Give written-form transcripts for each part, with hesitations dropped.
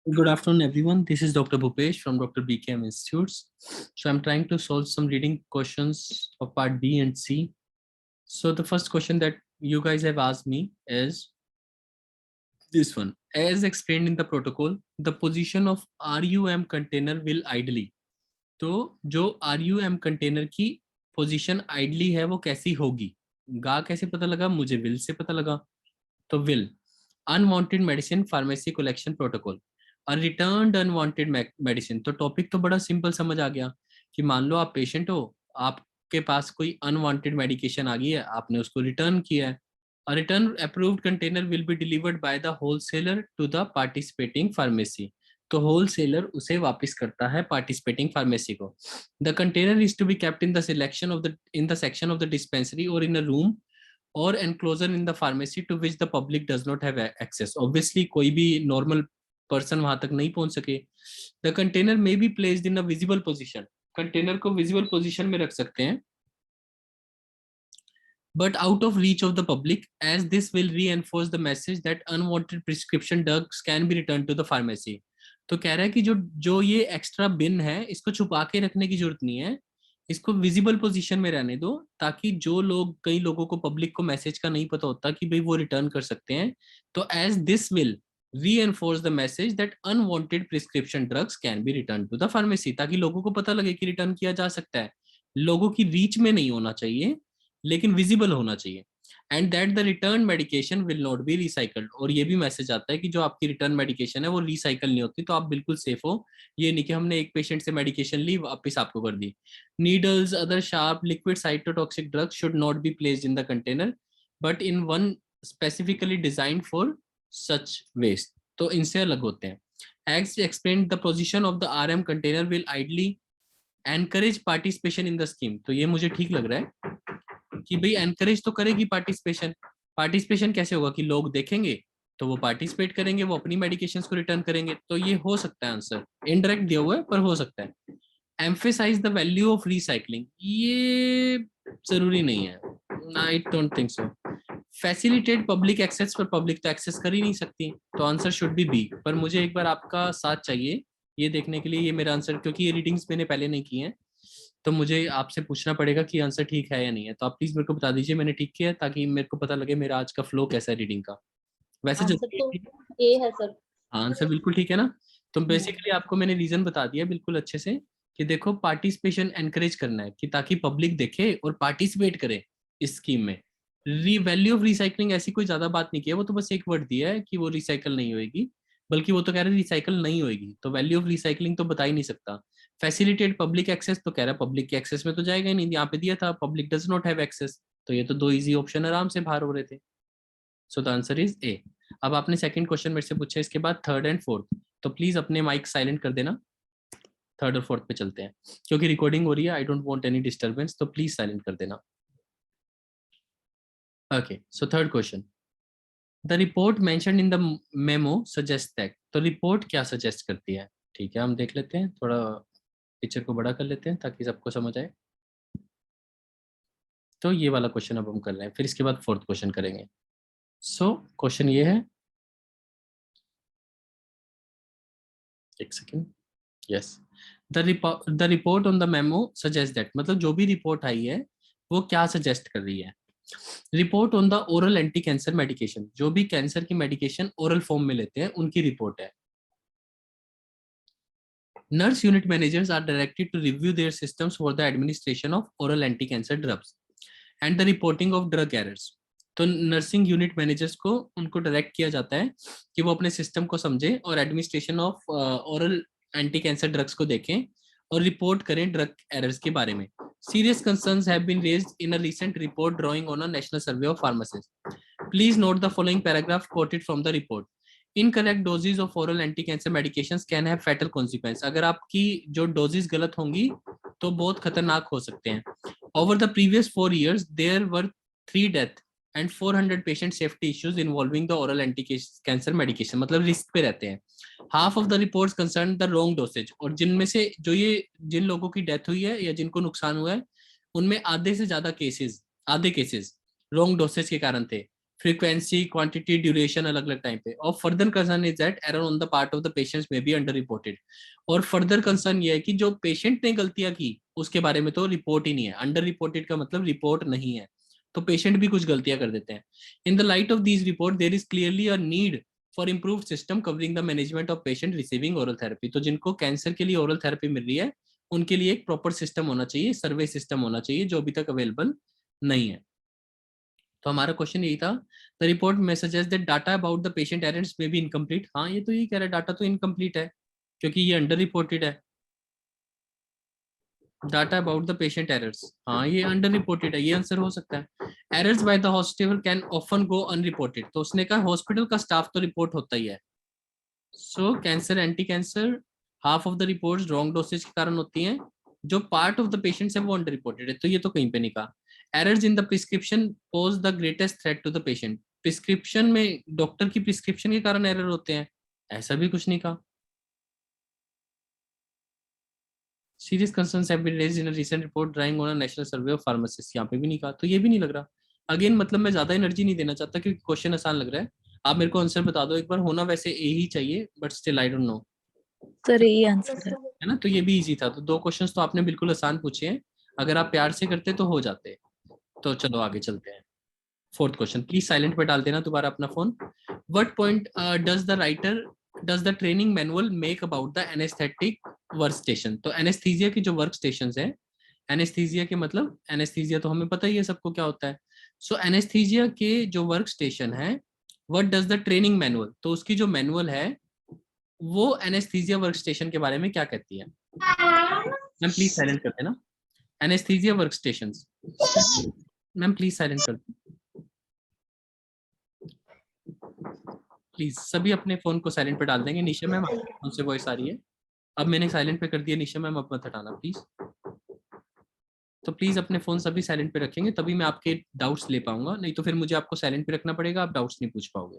Good afternoon, everyone. This is Dr. Bhupesh from Dr. BKM Institutes. So I'm trying to solve some reading questions of part B and C. So the first question that you guys have asked me is this one. As explained in the protocol, the position of RUM container will idly. तो जो RUM container की position ideally है वो कैसी होगी? गा कैसे पता लगा? मुझे विल से पता लगा। तो will unwanted medicine pharmacy collection protocol और रिटर्न अनवांटेड मेडिसिन। तो टॉपिक तो बड़ा सिंपल समझ आ गया कि मान लो आप पेशेंट हो, आपके पास कोई अनवांटेड मेडिकेशन आ गई है, आपने उसको रिटर्न किया है। A return approved container will be delivered by the wholesaler to the participating pharmacy. तो होलसेलर उसे वापस करता है पार्टिसिपेटिंग फार्मेसी को। The container is to be kept in the selection of the in the section of the dispensary or in a room or enclosure in the pharmacy to which the public does not have access. Obviously कोई भी normal person वहां तक नहीं पहुंच सके। The container may be placed in a visible position. Container को visible position में रख सकते हैं, but out of reach of the public, as this will reinforce the message that unwanted prescription drugs can be returned to the pharmacy. तो कह रहा है कि जो जो ये एक्स्ट्रा बिन है इसको छुपा के रखने की जरूरत नहीं है, इसको विजिबल पोजीशन में रहने दो, ताकि जो लोग, कई लोगों को, पब्लिक को मैसेज का नहीं पता होता कि भाई वो रिटर्न कर सकते हैं। तो as this will reinforce the message that unwanted prescription drugs can be returned to the pharmacy, ताकि लोगों को पता लगे कि रिटर्न किया जा सकता है। लोगों की रीच में नहीं होना चाहिए लेकिन विजिबल होना चाहिए। And that the return medication will not be recycled. और ये भी मैसेज आता है कि जो आपकी रिटर्न मेडिकेशन है वो रिसाइकल नहीं होती, तो आप बिल्कुल सेफ हो। ये नहीं कि हमने एक पेशेंट से मेडिकेशन ली वापस आपको कर दी। Needles other sharp liquid cytotoxic drugs should not be placed in the container but in one specifically designed for such waste. तो इनसे अलग होते हैं। As explained, the position of the RM container will ideally encourage participation in the scheme। तो ये मुझे ठीक लग रहा है कि भाई एनकरेज तो करेगी पार्टिसिपेशन। पार्टिसिपेशन कैसे होगा कि लोग देखेंगे तो वो पार्टिसिपेट करेंगे, वो अपनी मेडिकेशंस को रिटर्न करेंगे। तो ये हो सकता है आंसर, इनडायरेक्ट दिया हुआ है पर हो सकता है। Emphasise the value of recycling, ये जरूरी नहीं है, I don't think so. Facilitate public access, पर पब्लिक तो एक्सेस कर ही नहीं सकती, तो आंसर शुड बी बी। पर मुझे एक बार आपका साथ चाहिए ये देखने के लिए, ये मेरा आंसर, क्योंकि ये रीडिंग्स मैंने पहले नहीं की हैं तो मुझे आपसे पूछना पड़ेगा कि आंसर ठीक है या नहीं है। तो आप प्लीज मेरे को बता दीजिए मैंने ठीक किया है, ताकि मेरे को पता लगे मेरा आज का फ्लो कैसा है रीडिंग का। वैसे आंसर जरूरी तो है। ए है सर। हाँ आंसर बिल्कुल ठीक है ना। तो बेसिकली आपको मैंने रीजन बता दिया बिल्कुल अच्छे से कि देखो पार्टिसिपेशन एनकरेज करना है कि ताकि पब्लिक देखे और पार्टिसिपेट करे इस स्कीम में। वैल्यू ऑफ रिसाइकलिंग ऐसी कोई ज्यादा बात नहीं की है, वो तो बस एक वर्ड दिया है कि वो रिसाइकल नहीं होएगी, बल्कि वो तो कह रहे रिसाइकल नहीं होएगी, तो वैल्यू ऑफ रिसाइकलिंग तो बता ही नहीं सकता। फैसिलिटेट पब्लिक एक्सेस, तो कह रहा है पब्लिक के एक्सेस में तो जाएगा ही नहीं, यहाँ पे दिया था public does not have access. तो ये तो दो इजी ऑप्शन आराम से बाहर हो रहे थे। So the answer is a. अब आपने सेकंड क्वेश्चन मेरे से पूछा, इसके बाद थर्ड एंड फोर्थ, तो प्लीज अपने माइक साइलेंट कर देना। थर्ड और फोर्थ पे चलते हैं क्योंकि रिकॉर्डिंग हो रही है, I don't want any disturbance, तो प्लीज साइलेंट कर देना। Okay, so third question, the report mentioned in the memo suggest that. तो रिपोर्ट क्या सजेस्ट करती है? ठीक है हम देख लेते हैं, थोड़ा पिक्चर को बड़ा कर लेते हैं ताकि सबको समझ आए। तो ये वाला क्वेश्चन अब हम कर रहे हैं, फिर इसके बाद फोर्थ क्वेश्चन करेंगे। सो क्वेश्चन ये है, एक second, yes, the report on the memo suggest that, मतलब जो भी रिपोर्ट आई है वो क्या सजेस्ट कर रही है। Report on the oral anti cancer medication, जो भी कैंसर की मेडिकेशन ओरल फॉर्म में लेते हैं उनकी रिपोर्ट है। Nurse unit managers are directed to review their systems for the administration of oral anti cancer drugs and the reporting of drug errors. तो nursing unit managers को, उनको direct किया जाता है कि वो अपने सिस्टम को समझें और administration of oral anti cancer drugs को देखें और रिपोर्ट करें ड्रग एरर्स के बारे में। Serious concerns have been raised in a recent report drawing on a national survey of pharmacists. Please note the following paragraph quoted from the report. Incorrect doses of oral anti-cancer medications can have fatal consequence. अगर आपकी जो doses गलत होंगी तो बहुत खतरनाक हो सकते हैं। Over the previous 4 years, there were 3 deaths and 400 patient safety issues involving the oral anti-cancer medication। मतलब रिस्क पे रहते हैं। Half of the reports concern the wrong dosage, और जिनमें से जो ये जिन लोगों की डेथ हुई है या जिनको नुकसान हुआ है उनमें आधे से ज्यादा केसेस, आधे केसेस रॉन्ग डोसेज के कारण थे। frequency, quantity, duration अलग अलग टाइम पे. और further concern is that error on the part of the patients may be under reported. और further concern ये है कि जो patient ने गलतियां की उसके बारे में तो रिपोर्ट ही नहीं है. अंडर रिपोर्टेड का मतलब रिपोर्ट नहीं है, तो पेशेंट भी कुछ गलतियां कर देते हैं. In the light of these report there is clearly a need for improve system covering the management of patient receiving oral therapy. तो जिनको कैंसर के लिए ओरल थेरेपी मिल रही है उनके लिए एक प्रॉपर सिस्टम होना चाहिए, सर्वे सिस्टम होना चाहिए, जो अभी तक अवेलेबल नहीं है. तो हमारा क्वेश्चन यही था. द रिपोर्ट में suggest that data about the patient errors में बी इनकम्प्लीट. हाँ, ये तो यही कह रहा है, डाटा तो इनकम्प्लीट है क्योंकि ये अंडर रिपोर्टेड है. Data about the patient errors, हाँ ये अंडर रिपोर्टेड है, ये आंसर हो सकता है. Errors by the hospital can often go unreported. तो उसने कहा हॉस्पिटल का स्टाफ तो रिपोर्ट होता ही है. So cancer, anti cancer, half of the reports wrong dosage के कारण होती हैं. जो पार्ट ऑफ द पेशेंट्स है वो अंडर रिपोर्टेड है, तो ये तो कहीं पे नहीं कहा. Errors in the prescription pose the greatest threat to the patient. Prescription में डॉक्टर की प्रिस्क्रिप्शन के कारण एरर होते हैं, ऐसा भी कुछ नहीं कहा. Serious concerns have been raised in a recent report drawing on a national survey of pharmacist. यहाँ पे भी नहीं कहा, तो ये भी नहीं लग रहा. अगेन मतलब मैं ज्यादा एनर्जी नहीं देना चाहता क्योंकि क्वेश्चन आसान लग रहा है. आप मेरे को आंसर बता दो एक बार. होना वैसे ए ही चाहिए but still I don't know. Sir यही आंसर है ना, तो ये भी इजी था. तो दो क्वेश्चंस तो आपने बिल्कुल आसान पूछे हैं, अगर आप प्यार से करते तो हो जाते. तो चलो आगे चलते हैं. फोर्थ क्वेश्चन, प्लीज साइलेंट पे डाल देना दोबारा अपना phone. What point does the training manual make about the anaesthetic work station. तो एनेस्थीसिया की जो वर्क स्टेशन है, एनेस्थीसिया के मतलब एनेस्थीसिया तो हमें पता ही है सबको क्या होता है. सो एनेस्थीसिया के जो वर्क स्टेशन है, what does the training manual, तो उसकी जो मैनुअल है वो एनेस्थीसिया वर्क स्टेशन के बारे में क्या कहती है. मैम प्लीज साइलेंट कर देना. Anaesthesia work station, ma'am please silent कर दो. प्लीज सभी अपने फोन को साइलेंट पे डाल देंगे. निशा मैम उनसे वॉइस आ रही है. अब मैंने साइलेंट पे कर दिया निशा मैम, अब मत हटाना प्लीज. तो प्लीज अपने फोन सभी साइलेंट पे रखेंगे तभी मैं आपके डाउट्स ले पाऊंगा, नहीं तो फिर मुझे आपको साइलेंट पे रखना पड़ेगा, आप डाउट्स नहीं पूछ पाओगे.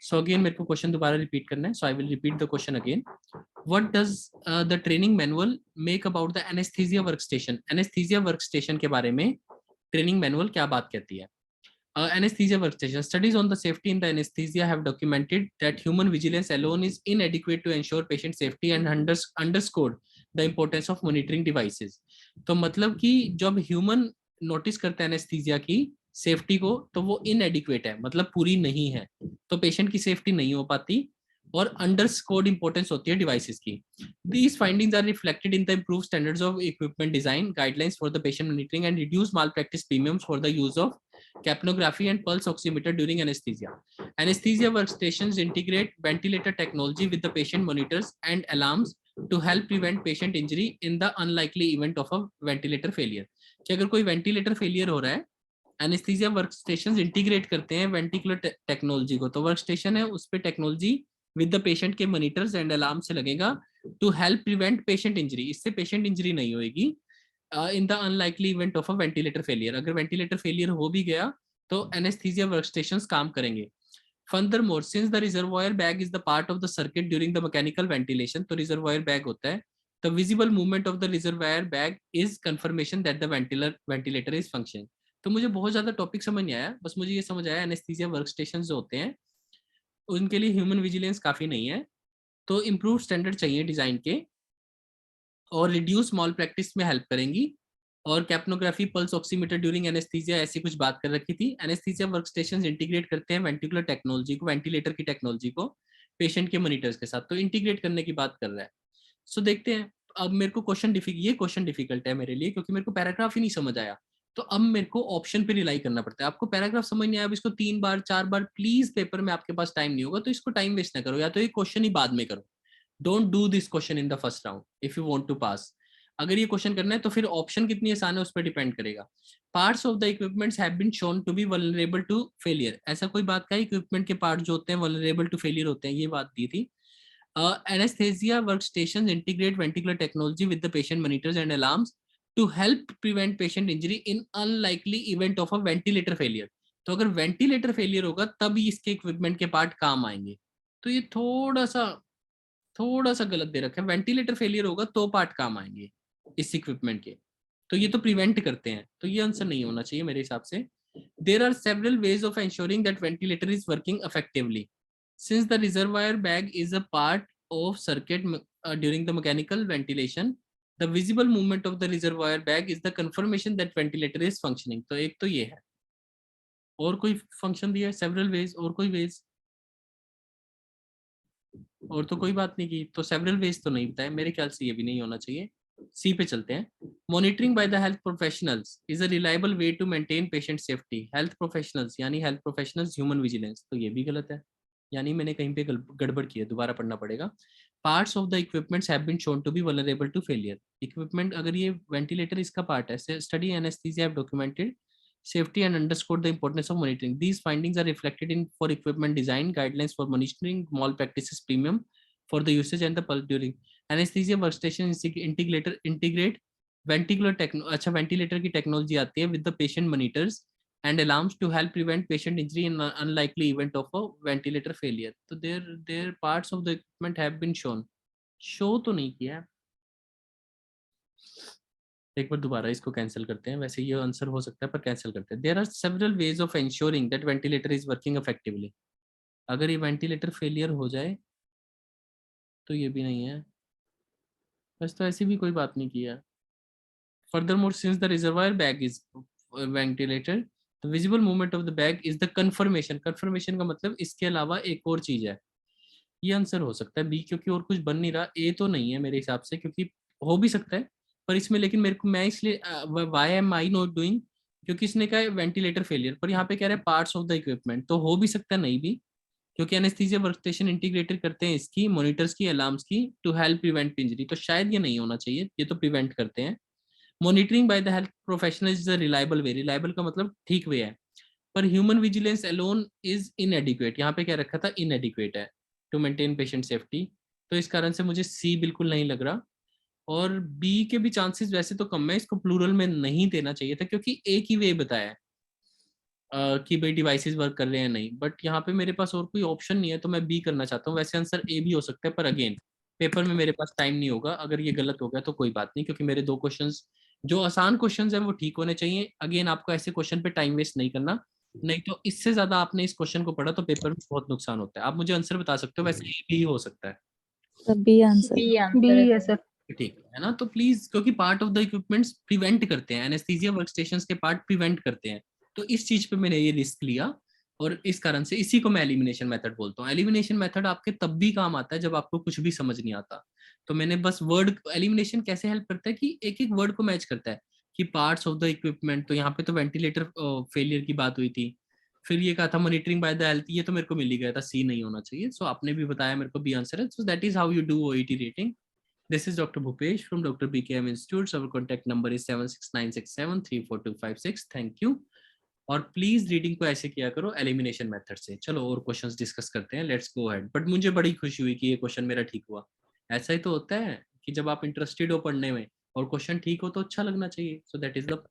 सो अगेन मेरे को क्वेश्चन दोबारा रिपीट करना है. So I will repeat the question again. What does the training manual make about the anaesthesia workstation. Anaesthesia workstation के बारे में ट्रेनिंग मैनुअल क्या बात कहती है. Anesthesia workstation. Studies on the safety in the anesthesia have documented that human vigilance alone is inadequate to ensure patient safety and underscored the importance of monitoring devices. तो मतलब कि जब ह्यूमन नोटिस करते हैं एनेस्थीसिया की safety को तो वो इनएडिक्वेट है, मतलब पूरी नहीं है, तो पेशेंट की सेफ्टी नहीं हो पाती और अंडरस्कोर्ड इंपॉर्टेंस होती है डिवाइसेस की. These findings are reflected in the improved standards of equipment design, guidelines for the patient monitoring and reduced malpractice premiums for the use of capnography and pulse oximeter during anesthesia. Anesthesia workstations integrate ventilator technology with the patient monitors and alarms to help prevent patient injury in the unlikely event of a ventilator failure. कि अगर कोई ventilator failure हो रहा है, anaesthesia workstations integrate करते हैं ventricular technology को. तो वर्कस्टेशन है उस पे टेक्नोलॉजी विद द पेशेंट के मॉनिटर्स एंड अलार्म से लगेगा to help prevent patient injury. इससे पेशेंट इंजरी नहीं होगी in the unlikely event of a ventilator failure. अगर वेंटिलेटर फेलियर हो भी गया तो एनेस्थीसिया वर्कस्टेशंस काम करेंगे. Furthermore, since the reservoir bag is the part of the circuit during the mechanical ventilation, तो reservoir bag होता है, the visible movement of the reservoir bag is confirmation that the ventilator is functioning. तो मुझे बहुत ज्यादा topic समझ नहीं आया, बस मुझे ये समझ आया एनेस्थीसिया वर्कस्टेशन जो होते हैं उनके लिए ह्यूमन विजिलेंस काफी नहीं है, तो इम्प्रूव स्टैंडर्ड चाहिए डिजाइन के और रिड्यूस मॉल प्रैक्टिस में हेल्प करेंगी. और capnography, pulse oximeter during anaesthesia ऐसी कुछ बात कर रखी थी. एनेस्थीसिया वर्कस्टेशंस इंटीग्रेट करते हैं वेंटिकुलर टेक्नोलॉजी को, वेंटिलेटर की टेक्नोलॉजी को पेशेंट के मॉनिटर्स के साथ, तो इंटीग्रेट करने की बात कर रहा है. सो देखते हैं. अब मेरे को ये क्वेश्चन डिफिकल्ट है मेरे लिए क्योंकि मेरे को पैराग्राफ ही नहीं समझ आया, तो अब मेरे को ऑप्शन पे रिलाई करना पड़ता है. आपको पैराग्राफ समझ नहीं आया, अब इसको 3 बार 4 बार प्लीज पेपर में आपके पास टाइम नहीं होगा, तो इसको टाइम वेस्ट ना करो, या तो ये क्वेश्चन ही बाद में करो. Don't do this question in the first round if you want to pass. अगर ये क्वेश्चन करना है तो फिर ऑप्शन कितनी आसान है उस पर डिपेंड करेगा. Parts of the equipments have been shown to be vulnerable to failure. ऐसा कोई बात का इक्विपमेंट के पार्ट जो होते हैं वल्नरेबल टू फेलियर होते हैं, ये बात दी थी. Anesthesia workstations integrate ventricular technology with the patient monitors and alarms to help prevent patient injury in unlikely event of a ventilator failure. तो अगर वेंटिलेटर फेलियर होगा तब इसके इक्विपमेंट के पार्ट काम आएंगे. तो ये थोड़ा सा गलत दे रखा है. वेंटिलेटर फेलियर होगा तो पार्ट काम आएंगे इस इक्विपमेंट के, तो ये तो प्रिवेंट करते हैं, तो ये आंसर नहीं होना चाहिए मेरे हिसाब से. There are several ways of ensuring that ventilator is working effectively. Since the reservoir bag is a part of circuit during the mechanical ventilation, the visible movement of the reservoir bag is the confirmation that ventilator is functioning. तो एक तो ये है, और कोई function दिया है, several ways, और कोई वेज, और तो कोई बात नहीं की, तो सेवरल वेज तो नहीं बताया, मेरे ख्याल से ये भी नहीं होना चाहिए। सी पे चलते हैं। Monitoring by the health professionals is a reliable way to maintain patient safety. Health professionals यानी हेल्थ प्रोफेशनल्स ह्यूमन विजिलेंस, तो ये भी गलत है, यानी मैंने कहीं पे गड़बड़ की है, दोबारा पढ़ना पड़ेगा। Parts of the equipments have been shown to be vulnerable to failure. Equipment, अगर ये वेंटिलेटर इसका पार्ट है, study anaesthesia have documented safety and underscored the importance of monitoring. These findings are reflected in for equipment design guidelines for monitoring malpractices premium for the usage and the pulse during anesthesia workstation integrate ventilator की technology आती है with the patient monitors and alarms to help prevent patient injury in unlikely event of a ventilator failure. तो their parts of the equipment have been show तो नहीं किया। एक बार दोबारा इसको कैंसिल करते हैं, वैसे ये आंसर हो सकता है पर कैंसिल करते हैं। There are several ways of ensuring that ventilator is working effectively. अगर ये वेंटिलेटर फेलियर हो जाए तो ये भी नहीं है, बस तो ऐसी भी कोई बात नहीं की है। Furthermore, since the reservoir bag is ventilated, the visible movement of the bag is the confirmation. Confirmation का मतलब इसके अलावा एक और चीज है, ये आंसर हो सकता है बी, क्योंकि और कुछ बन नहीं रहा। ए तो नहीं है मेरे हिसाब से, क्योंकि हो भी सकता है पर इसमें, लेकिन मेरे को, मैं इसलिए why am I not doing, क्योंकि इसने कहा है वेंटिलेटर फेलियर, पर यहाँ पे कह रहा है पार्ट्स ऑफ द इक्विपमेंट, तो हो भी सकता है नहीं भी, क्योंकि एनेस्थीसिया वर्कस्टेशन इंटीग्रेटेड करते हैं इसकी, मॉनिटर्स की, अलार्म्स की, टू हेल्प प्रिवेंट इंजरी, तो शायद ये नहीं होना चाहिए, ये तो प्रिवेंट करते हैं। Monitoring by the health professional is a reliable way, reliable का मतलब ठीक वे है, पर ह्यूमन विजिलेंस अलोन इज इनएडिक्वेट, यहाँ पे क्या रखा था, इनएडिक्वेट है टू मेंटेन पेशेंट सेफ्टी, तो इस कारण से मुझे सी बिल्कुल नहीं लग रहा। और बी के भी चांसेस वैसे तो कम है, इसको प्लूरल में नहीं देना चाहिए था, क्योंकि एक ही वे बताया है कि भाई डिवाइसेस वर्क कर रहे हैं नहीं, बट यहाँ पे मेरे पास और कोई ऑप्शन नहीं है, तो मैं बी करना चाहता हूँ। वैसे आंसर ए भी हो सकता है, पर अगेन पेपर में मेरे पास टाइम नहीं होगा, अगर ये गलत हो गया तो कोई बात नहीं, क्योंकि मेरे दो क्वेश्चंस जो आसान क्वेश्चंस हैं वो ठीक होने चाहिए। अगेन आपको ऐसे क्वेश्चन पे टाइम वेस्ट नहीं करना, नहीं तो इससे ज्यादा आपने इस क्वेश्चन को पढ़ा तो पेपर में बहुत नुकसान होता है। आप मुझे आंसर बता सकते हो, वैसे ए भी हो सकता है। बी आंसर बी है सर। ठीक है ना, तो प्लीज, क्योंकि part of the equipments prevent करते हैं, एनेस्थीसिया वर्कस्टेशंस के पार्ट प्रिवेंट करते हैं, तो इस चीज पे मैंने ये रिस्क लिया, और इस कारण से इसी को मैं एलिमिनेशन मेथड बोलता हूँ। एलिमिनेशन मेथड आपके तब भी काम आता है जब आपको कुछ भी समझ नहीं आता, तो मैंने बस वर्ड, एलिमिनेशन कैसे हेल्प करता है कि एक एक वर्ड को मैच करता है, कि पार्ट्स ऑफ द इक्विपमेंट, तो यहाँ पे तो वेंटिलेटर फेलियर की बात हुई थी, फिर ये कहा था मॉनिटरिंग बाय द हेल्थ, ये तो मेरे को मिल ही गया था, सी नहीं होना चाहिए, सो आपने भी बताया मेरे को बी आंसर है, so that is how you do OET rating. This is Dr. Bhupesh from Dr. BKM Institutes. Our contact number is 7696734256. Thank you. और प्लीज रीडिंग को ऐसे किया करो एलिमिनेशन मेथड से। चलो और क्वेश्चंस डिस्कस करते हैं, लेट्स गो अहेड। बट मुझे बड़ी खुशी हुई कि ये क्वेश्चन मेरा ठीक हुआ। ऐसा ही तो होता है कि जब आप इंटरेस्टेड हो पढ़ने में और क्वेश्चन ठीक हो तो अच्छा लगना चाहिए, सो दैट इज द